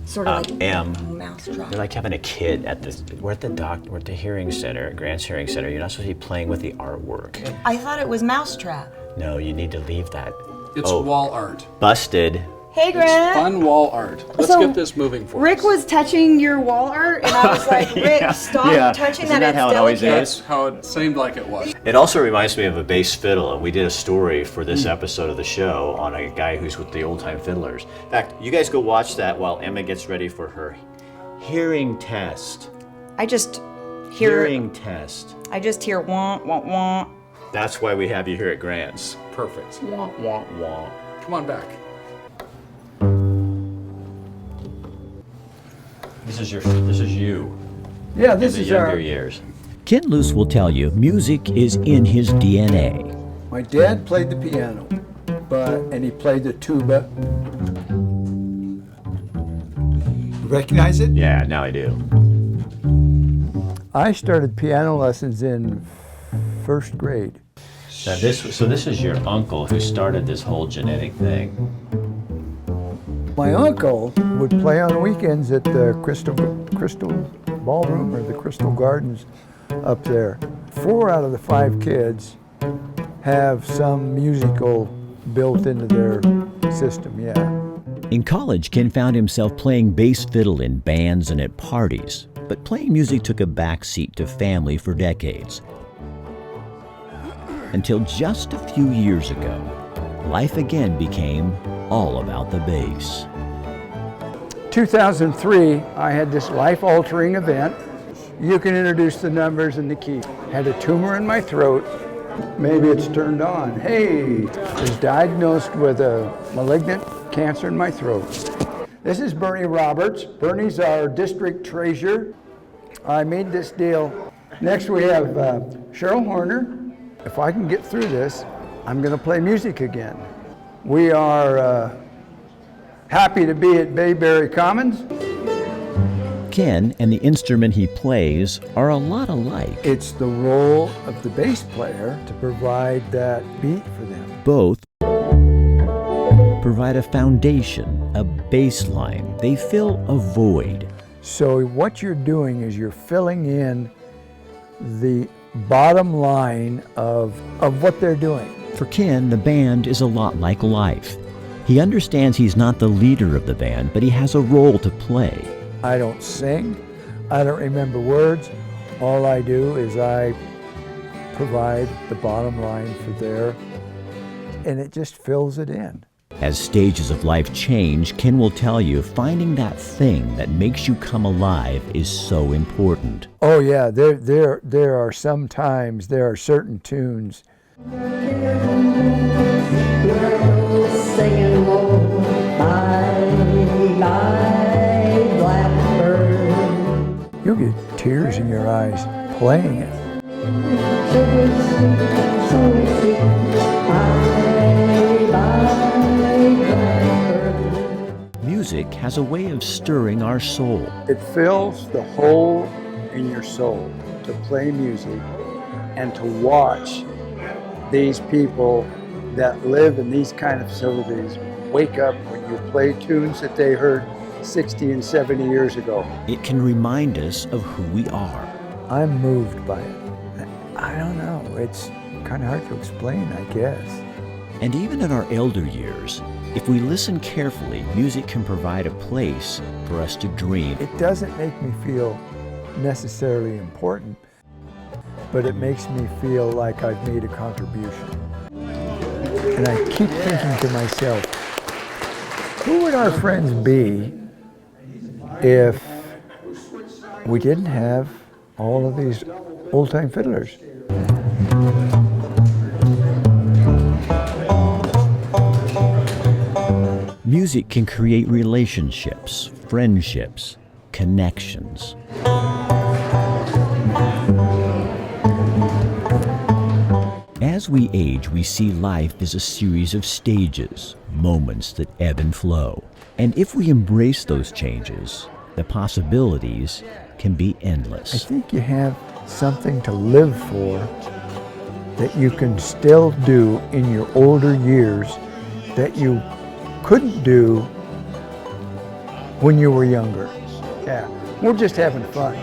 Sort of like M. mousetrap. You're like having a kid at this. We're at the hearing center, Grant's Hearing Center. You're not supposed to be playing with the artwork. I thought it was mousetrap. No, you need to leave that. It's wall art. Busted. Hey, It's Grant. fun wall art. Let's So, get this moving for Rick us. was touching your wall art, and I was like, Rick, stop touching Isn't that. that how It's it always delicate. is? That's how it seemed like it was. It also reminds me of a bass fiddle, and we did a story for this episode of the show on a guy who's with the Old Time Fiddlers. In fact, you guys go watch that while Emma gets ready for her hearing test. I just hear. Hearing test. I just hear wah wah wah. That's why we have you here at Grant's. Perfect. Wah, wah, wah. Come on back. This is you. Yeah, In this the is younger our. years. Ken Luse will tell you music is in his DNA. My dad played the piano, and he played the tuba. Recognize it? Yeah, now I do. I started piano lessons in first grade. Now this is your uncle who started this whole genetic thing. My uncle would play on weekends at the Crystal Ballroom or the Crystal Gardens up there. 4 out of the 5 kids have some musical built into their system, yeah. In college, Ken found himself playing bass fiddle in bands and at parties, but playing music took a backseat to family for decades. Until just a few years ago, life again became all about the bass. 2003, I had this life-altering event. You can introduce the numbers and the key. Had a tumor in my throat. Maybe it's turned on. Hey, was diagnosed with a malignant cancer in my throat. This is Bernie Roberts. Bernie's our district treasurer. I made this deal. Next we have Cheryl Horner. If I can get through this, I'm going to play music again. We are happy to be at Bayberry Commons. Ken and the instrument he plays are a lot alike. It's the role of the bass player to provide that beat for them. Both provide a foundation, a baseline. They fill a void. So what you're doing is you're filling in the bottom line of what they're doing. For Ken, the band is a lot like life. He understands he's not the leader of the band, but he has a role to play. I don't sing, I don't remember words. All I do is I provide the bottom line for there, and it just fills it in. As stages of life change, Ken will tell you finding that thing that makes you come alive is so important. Oh yeah, there are sometimes, there are certain tunes. Singing low, bye, bye, blackbird. You'll get tears in your eyes playing it. Music has a way of stirring our soul. It fills the hole in your soul to play music and to watch these people that live in these kind of facilities wake up when you play tunes that they heard 60 and 70 years ago. It can remind us of who we are. I'm moved by it. I don't know, it's kind of hard to explain, I guess. And even in our elder years, if we listen carefully, music can provide a place for us to dream. It doesn't make me feel necessarily important, but it makes me feel like I've made a contribution. And I keep thinking to myself, who would our friends be if we didn't have all of these old-time fiddlers? Music can create relationships, friendships, connections. As we age, we see life as a series of stages, moments that ebb and flow. And if we embrace those changes, the possibilities can be I endless. think you have something to live for that you can still do in your older years that you couldn't do when you were younger. Yeah, we're just having fun.